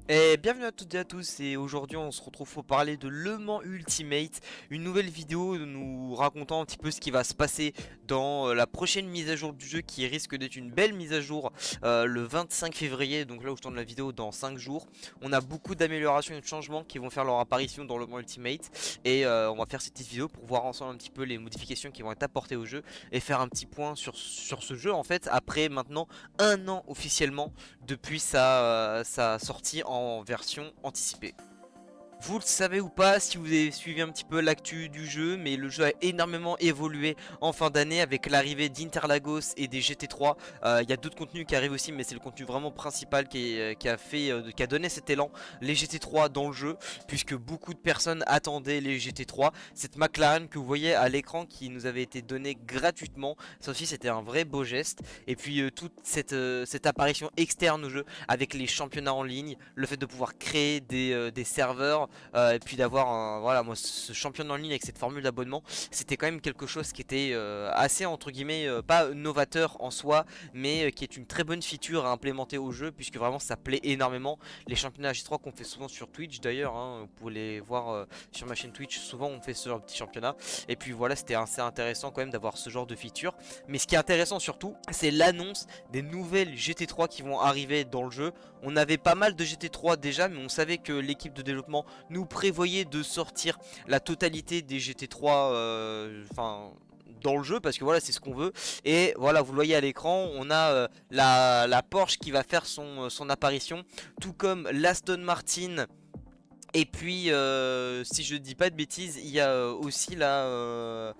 Et bienvenue à toutes et à tous, et aujourd'hui on se retrouve pour parler de Le Mans Ultimate, une nouvelle vidéo nous racontant un petit peu ce qui va se passer dans la prochaine mise à jour du jeu qui risque d'être une belle mise à jour le 25 février, donc là où je tourne la vidéo dans 5 jours. On a beaucoup d'améliorations et de changements qui vont faire leur apparition dans Le Mans Ultimate et on va faire cette petite vidéo pour voir ensemble un petit peu les modifications qui vont être apportées au jeu et faire un petit point sur ce jeu en fait après maintenant un an officiellement depuis sa sortie en version anticipée. Vous le savez ou pas si vous avez suivi un petit peu l'actu du jeu, mais le jeu a énormément évolué en fin d'année avec l'arrivée d'Interlagos et des GT3. Il y a d'autres contenus qui arrivent aussi, mais c'est le contenu vraiment principal qui a donné cet élan, les GT3 dans le jeu, puisque beaucoup de personnes attendaient les GT3. Cette McLaren que vous voyez à l'écran qui nous avait été donnée gratuitement, ça aussi c'était un vrai beau geste. Et puis toute cette apparition externe au jeu avec les championnats en ligne, le fait de pouvoir créer des serveurs et puis d'avoir voilà, moi ce championnat en ligne avec cette formule d'abonnement, c'était quand même quelque chose qui était assez entre guillemets pas novateur en soi, mais qui est une très bonne feature à implémenter au jeu puisque vraiment ça plaît énormément. Les championnats G3 qu'on fait souvent sur Twitch d'ailleurs, hein, vous pouvez les voir sur ma chaîne Twitch, souvent on fait ce genre de petits championnats. Et puis voilà, c'était assez intéressant quand même d'avoir ce genre de feature. Mais ce qui est intéressant surtout, c'est l'annonce des nouvelles GT3 qui vont arriver dans le jeu. On avait pas mal de GT3 déjà, mais on savait que l'équipe de développement nous prévoyait de sortir la totalité des GT3 dans le jeu parce que voilà c'est ce qu'on veut. Et voilà, vous le voyez à l'écran, on a la Porsche qui va faire son apparition, tout comme l'Aston Martin. Et puis, si je dis pas de bêtises, il y a aussi la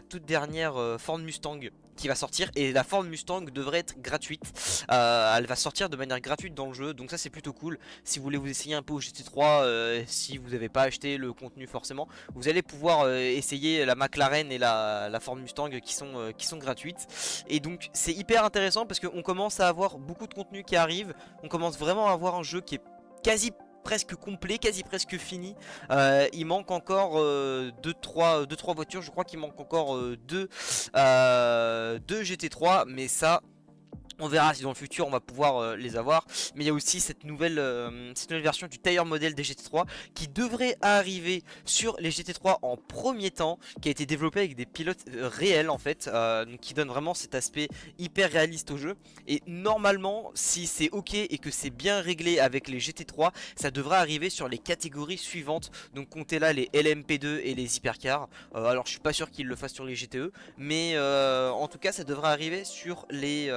toute dernière Ford Mustang qui va sortir. Et la Ford Mustang devrait être gratuite. Elle va sortir de manière gratuite dans le jeu. Donc ça c'est plutôt cool. Si vous voulez vous essayer un peu au GT3, si vous n'avez pas acheté le contenu forcément, vous allez pouvoir essayer la McLaren et la Ford Mustang qui sont gratuites. Et donc c'est hyper intéressant parce qu'on commence à avoir beaucoup de contenu qui arrive. On commence vraiment à avoir un jeu qui est quasi presque complet, quasi presque fini. Il manque encore 2-3 voitures. Je crois qu'il manque encore 2 GT3. Mais ça, on verra si dans le futur on va pouvoir les avoir. Mais il y a aussi cette nouvelle version du tailleur modèle des GT3 qui devrait arriver sur les GT3 en premier temps, qui a été développé avec des pilotes réels en fait, donc qui donne vraiment cet aspect hyper réaliste au jeu. Et normalement, si c'est ok et que c'est bien réglé avec les GT3, ça devrait arriver sur les catégories suivantes. Donc comptez là les LMP2 et les hypercars. Alors je suis pas sûr qu'ils le fassent sur les GTE, mais en tout cas ça devrait arriver sur les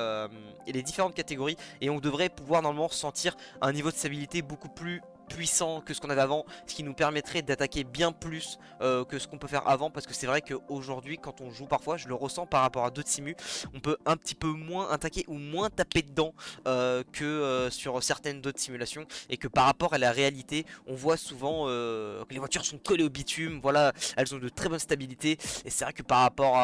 différentes catégories et on devrait pouvoir normalement ressentir un niveau de stabilité beaucoup plus puissant que ce qu'on avait avant, ce qui nous permettrait d'attaquer bien plus que ce qu'on peut faire avant, parce que c'est vrai qu'aujourd'hui quand on joue parfois, je le ressens par rapport à d'autres simus, on peut un petit peu moins attaquer ou moins taper dedans que sur certaines d'autres simulations, et que par rapport à la réalité on voit souvent que les voitures sont collées au bitume, voilà, elles ont de très bonne stabilité. Et c'est vrai que par rapport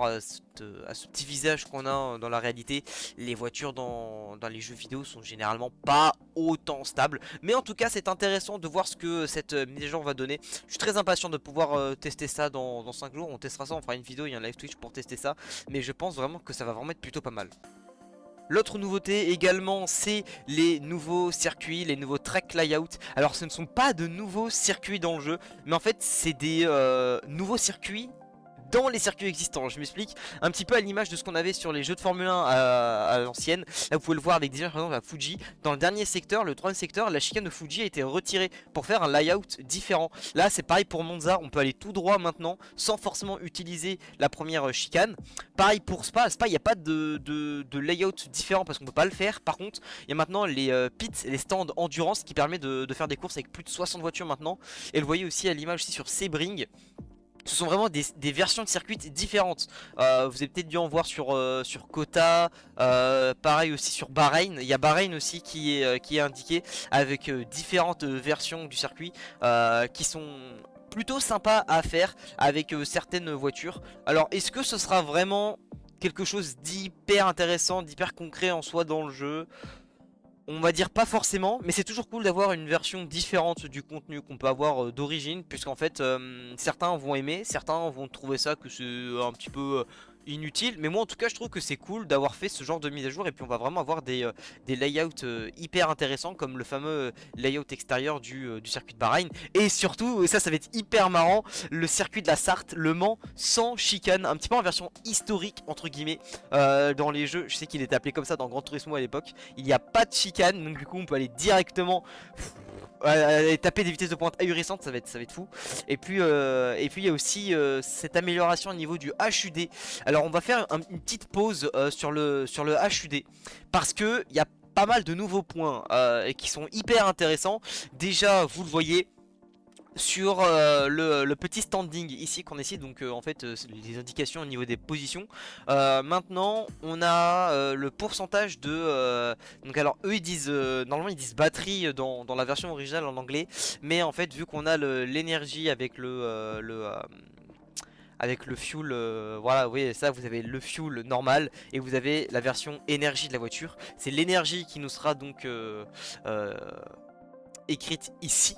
à ce petit visage qu'on a dans la réalité, les voitures dans les jeux vidéo sont généralement pas autant stables. Mais en tout cas, c'est intéressant de voir ce que cette mise à jour va donner. Je suis très impatient de pouvoir tester ça dans 5 jours. On testera ça, on fera une vidéo, il y a un live Twitch pour tester ça. Mais je pense vraiment que ça va vraiment être plutôt pas mal. L'autre nouveauté également, c'est les nouveaux circuits, les nouveaux track layout. Alors ce ne sont pas de nouveaux circuits dans le jeu, mais en fait c'est des nouveaux circuits dans les circuits existants. Je m'explique, un petit peu à l'image de ce qu'on avait sur les jeux de Formule 1 à l'ancienne. Là vous pouvez le voir avec des images, par exemple à Fuji. Dans le dernier secteur, le troisième secteur, la chicane de Fuji a été retirée pour faire un layout différent. Là c'est pareil pour Monza, on peut aller tout droit maintenant sans forcément utiliser la première chicane. Pareil pour Spa, Spa il n'y a pas de layout différent parce qu'on peut pas le faire. Par contre il y a maintenant les pits, les stands endurance qui permet de faire des courses avec plus de 60 voitures maintenant. Et le voyez aussi à l'image aussi sur Sebring. Ce sont vraiment des versions de circuits différentes. Vous avez peut-être dû en voir sur Kota, pareil aussi sur Bahreïn. Il y a Bahreïn aussi qui est indiqué avec différentes versions du circuit qui sont plutôt sympas à faire avec certaines voitures. Alors est-ce que ce sera vraiment quelque chose d'hyper intéressant, d'hyper concret en soi dans le jeu? On va dire pas forcément, mais c'est toujours cool d'avoir une version différente du contenu qu'on peut avoir d'origine, puisqu'en fait certains vont aimer, certains vont trouver ça que c'est un petit peu inutile, mais moi en tout cas je trouve que c'est cool d'avoir fait ce genre de mise à jour. Et puis on va vraiment avoir des layouts hyper intéressants, comme le fameux layout extérieur du circuit de Bahreïn. Et surtout, et ça va être hyper marrant, le circuit de la Sarthe, Le Mans, sans chicane, un petit peu en version historique entre guillemets. Dans les jeux, je sais qu'il était appelé comme ça dans Gran Turismo à l'époque, il n'y a pas de chicane, donc du coup on peut aller directement taper des vitesses de pointe ahurissantes, ça va être fou. Et puis il y a aussi cette amélioration au niveau du HUD. Alors on va faire une petite pause sur le HUD, parce que il y a pas mal de nouveaux points et qui sont hyper intéressants. Déjà, vous le voyez sur le petit standing ici qu'on essaie, donc en fait les indications au niveau des positions. Maintenant on a le pourcentage de donc alors eux ils disent normalement ils disent batterie dans la version originale en anglais, mais en fait vu qu'on a l'énergie avec avec le fuel, voilà, vous voyez ça, vous avez le fuel normal et vous avez la version énergie de la voiture. C'est l'énergie qui nous sera donc euh, écrite ici.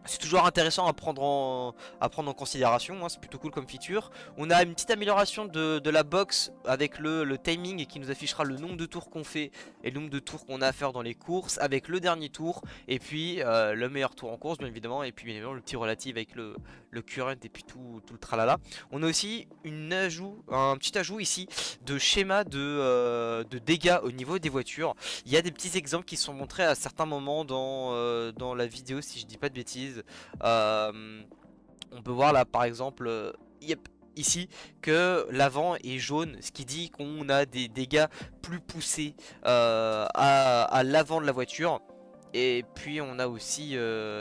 C'est toujours intéressant à prendre en considération, hein, c'est plutôt cool comme feature. On a une petite amélioration de la box avec le timing qui nous affichera le nombre de tours qu'on fait et le nombre de tours qu'on a à faire dans les courses, avec le dernier tour et puis le meilleur tour en course bien évidemment, et puis bien évidemment le petit relatif avec le current et puis tout le tralala. On a aussi un petit ajout ici de schéma de dégâts au niveau des voitures. Il y a des petits exemples qui sont montrés à certains moments dans la vidéo si je dis pas de bêtises. Euh, on peut voir là par exemple, yep, ici que l'avant est jaune, ce qui dit qu'on a des dégâts plus poussés à l'avant de la voiture. Et puis on a aussi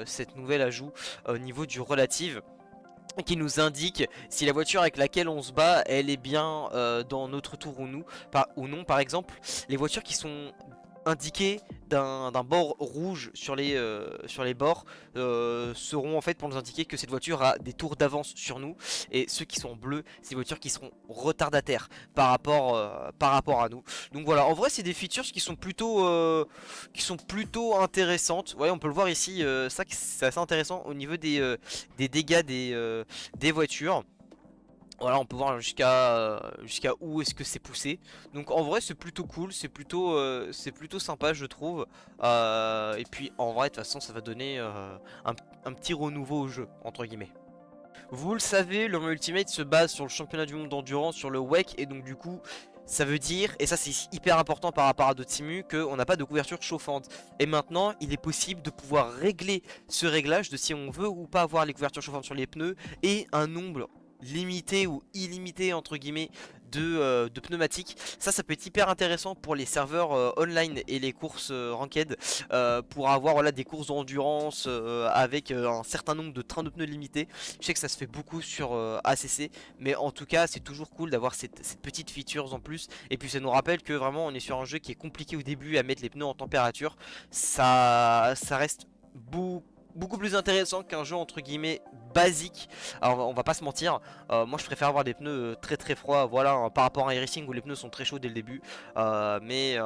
cette nouvelle ajout au niveau du relative, qui nous indique si la voiture avec laquelle on se bat elle est bien dans notre tour ou non. Par exemple, les voitures qui sont indiquées d'un bord rouge sur les bords seront en fait pour nous indiquer que cette voiture a des tours d'avance sur nous, et ceux qui sont bleus c'est des voitures qui seront retardataires par rapport à nous. Donc voilà, en vrai c'est des features qui sont plutôt intéressantes. Ouais, on peut le voir ici, ça c'est assez intéressant au niveau des dégâts des voitures. Voilà, on peut voir jusqu'à où est-ce que c'est poussé. Donc en vrai c'est plutôt cool, c'est plutôt sympa je trouve. Et puis en vrai de toute façon ça va donner un petit renouveau au jeu entre guillemets. Vous le savez, le Ultimate se base sur le championnat du monde d'endurance, sur le WEC, et donc du coup ça veut dire, et ça c'est hyper important par rapport à d'autres simus, qu'on n'a pas de couverture chauffante. Et maintenant il est possible de pouvoir régler ce réglage de si on veut ou pas avoir les couvertures chauffantes sur les pneus, et un nombre limité ou illimité entre guillemets de pneumatiques. Ça peut être hyper intéressant pour les serveurs online et les courses ranked, pour avoir voilà, des courses d'endurance avec un certain nombre de trains de pneus limités. Je sais que ça se fait beaucoup sur ACC, mais en tout cas c'est toujours cool d'avoir cette petite features en plus. Et puis ça nous rappelle que vraiment on est sur un jeu qui est compliqué au début à mettre les pneus en température. Ça reste beaucoup plus intéressant qu'un jeu entre guillemets basique. Alors on va pas se mentir, moi je préfère avoir des pneus très très froids, voilà, hein, par rapport à un racing où les pneus sont très chauds dès le début. Mais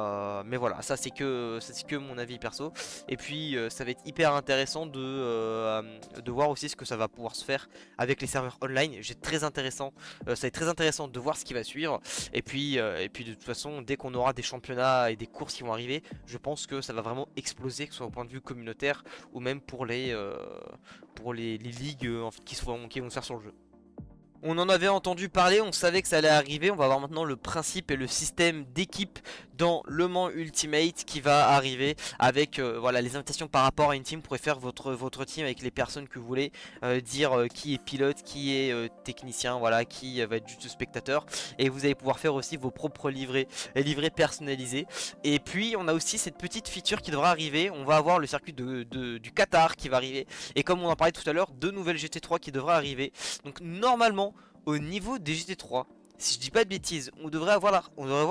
voilà, ça c'est que mon avis perso. Et puis ça va être hyper intéressant de voir aussi ce que ça va pouvoir se faire avec les serveurs online. Ça va être très intéressant de voir ce qui va suivre. Et puis de toute façon, dès qu'on aura des championnats et des courses qui vont arriver, je pense que ça va vraiment exploser, que ce soit au point de vue communautaire ou même pour les ligues en fait, qui vont se faire sur le jeu. On en avait entendu parler, on savait que ça allait arriver. On va voir maintenant le principe et le système d'équipe dans Le Mans Ultimate qui va arriver avec voilà, les invitations par rapport à une team. Vous pourrez faire votre team avec les personnes que vous voulez, dire qui est pilote, qui est technicien, voilà, qui va être juste spectateur. Et vous allez pouvoir faire aussi vos propres livrets personnalisés. Et puis on a aussi cette petite feature qui devra arriver. On va avoir le circuit du Qatar qui va arriver. Et comme on en parlait tout à l'heure, deux nouvelles GT3 qui devraient arriver. Donc normalement, au niveau des GT3, si je dis pas de bêtises, on devrait avoir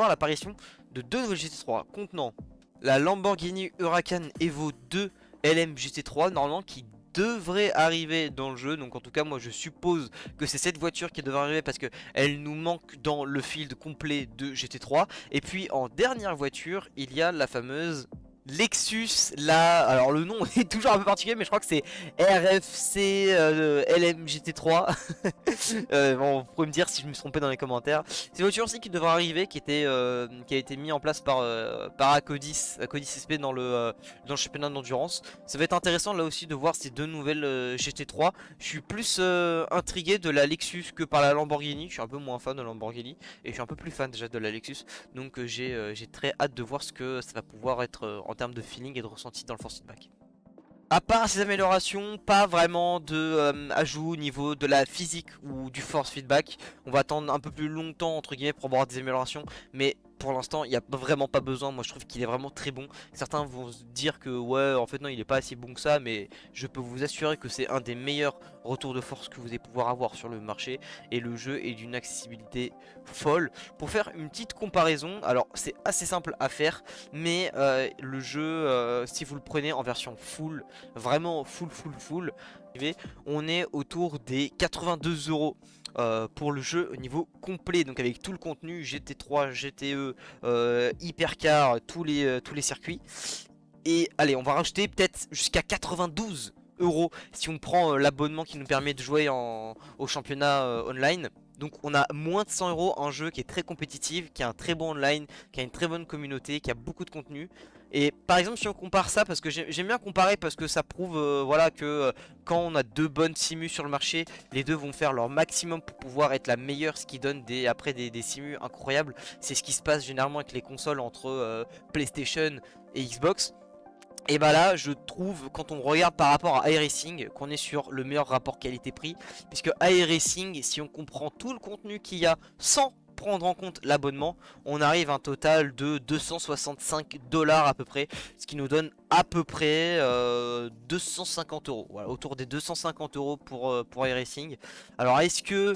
l'apparition de deux nouvelles GT3 contenant la Lamborghini Huracan Evo 2 LM GT3 normalement, qui devrait arriver dans le jeu. Donc en tout cas moi je suppose que c'est cette voiture qui devrait arriver parce que elle nous manque dans le field complet de GT3. Et puis en dernière voiture il y a la fameuse Lexus, là, alors le nom est toujours un peu particulier, mais je crois que c'est RFC LMGT3. Bon, vous pouvez me dire si je me suis trompé dans les commentaires. C'est une voiture aussi qui devrait arriver, qui a été mis en place par Acodis, Acodis SP dans le championnat d'endurance. Ça va être intéressant là aussi de voir ces deux nouvelles GT3. Je suis plus intrigué de la Lexus que par la Lamborghini. Je suis un peu moins fan de la Lamborghini et je suis un peu plus fan déjà de la Lexus. Donc j'ai très hâte de voir ce que ça va pouvoir être en termes de feeling et de ressenti dans le force feedback. À part ces améliorations, pas vraiment de ajout au niveau de la physique ou du force feedback. On va attendre un peu plus longtemps entre guillemets pour avoir des améliorations, mais pour l'instant il n'y a vraiment pas besoin. Moi je trouve qu'il est vraiment très bon. Certains vont se dire que ouais en fait non il est pas assez bon que ça, mais je peux vous assurer que c'est un des meilleurs retours de force que vous allez pouvoir avoir sur le marché. Et le jeu est d'une accessibilité folle. Pour faire une petite comparaison, alors c'est assez simple à faire, mais le jeu si vous le prenez en version full, vraiment full, on est autour des 82 euros pour le jeu au niveau complet, donc avec tout le contenu GT3, GTE, Hypercar, tous les circuits. Et allez, on va rajouter peut-être jusqu'à 92 euros si on prend l'abonnement qui nous permet de jouer au championnat online. Donc on a moins de 100 euros, un jeu qui est très compétitif, qui a un très bon online, qui a une très bonne communauté, qui a beaucoup de contenu. Et par exemple si on compare ça, parce que j'aime bien comparer parce que ça prouve voilà, que quand on a deux bonnes simus sur le marché, les deux vont faire leur maximum pour pouvoir être la meilleure, ce qui donne après des simus incroyables. C'est ce qui se passe généralement avec les consoles entre PlayStation et Xbox. Et bah là je trouve quand on regarde par rapport à iRacing qu'on est sur le meilleur rapport qualité-prix, puisque iRacing, si on comprend tout le contenu qu'il y a sans prendre en compte l'abonnement, on arrive à un total de 265 dollars à peu près, ce qui nous donne à peu près 250 euros, voilà, autour des 250 euros pour iRacing. Alors est-ce que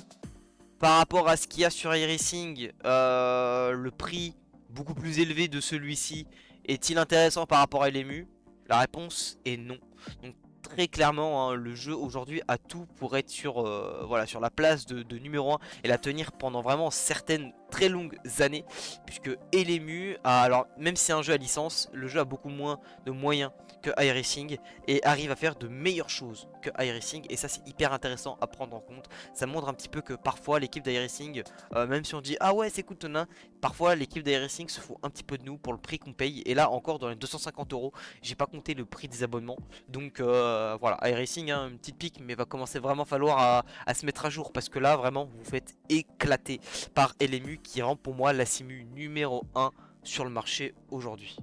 par rapport à ce qu'il y a sur iRacing, le prix beaucoup plus élevé de celui-ci est-il intéressant par rapport à l'EMU? La réponse est non. Donc très clairement, hein, le jeu aujourd'hui a tout pour être voilà, sur la place de numéro 1 et la tenir pendant vraiment certaines très longues années. Puisque LMU, alors même si c'est un jeu à licence, le jeu a beaucoup moins de moyens que iRacing et arrive à faire de meilleures choses que iRacing. Et ça c'est hyper intéressant à prendre en compte. Ça montre un petit peu que parfois l'équipe d'iRacing, même si on dit ah ouais c'est cool Tonin, parfois l'équipe d'iRacing se fout un petit peu de nous pour le prix qu'on paye. Et là encore dans les 250 euros, j'ai pas compté le prix des abonnements. Donc voilà, iRacing, hein, une petite pique, mais va commencer vraiment falloir à se mettre à jour. Parce que là vraiment vous vous faites éclater par LMU qui rend pour moi la simu numéro 1 sur le marché aujourd'hui.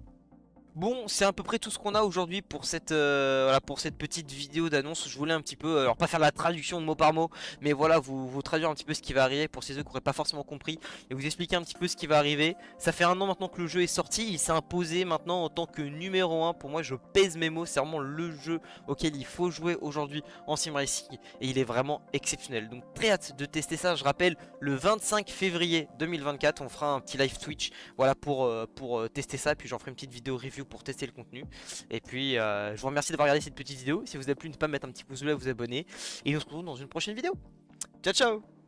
Bon, c'est à peu près tout ce qu'on a aujourd'hui voilà, pour cette petite vidéo d'annonce. Je voulais un petit peu, alors pas faire la traduction de mot par mot, mais voilà, vous traduire un petit peu ce qui va arriver pour ceux qui n'auraient pas forcément compris et vous expliquer un petit peu ce qui va arriver. Ça fait un an maintenant que le jeu est sorti, il s'est imposé maintenant en tant que numéro 1. Pour moi, je pèse mes mots, c'est vraiment le jeu auquel il faut jouer aujourd'hui en sim racing et il est vraiment exceptionnel. Donc très hâte de tester ça. Je rappelle, le 25 février 2024, on fera un petit live Twitch, voilà pour tester ça, puis j'en ferai une petite vidéo review pour tester le contenu. Et puis je vous remercie d'avoir regardé cette petite vidéo. Si vous avez plu, n'hésitez pas à mettre un petit pouce bleu, à vous abonner. Et on se retrouve dans une prochaine vidéo. Ciao ciao.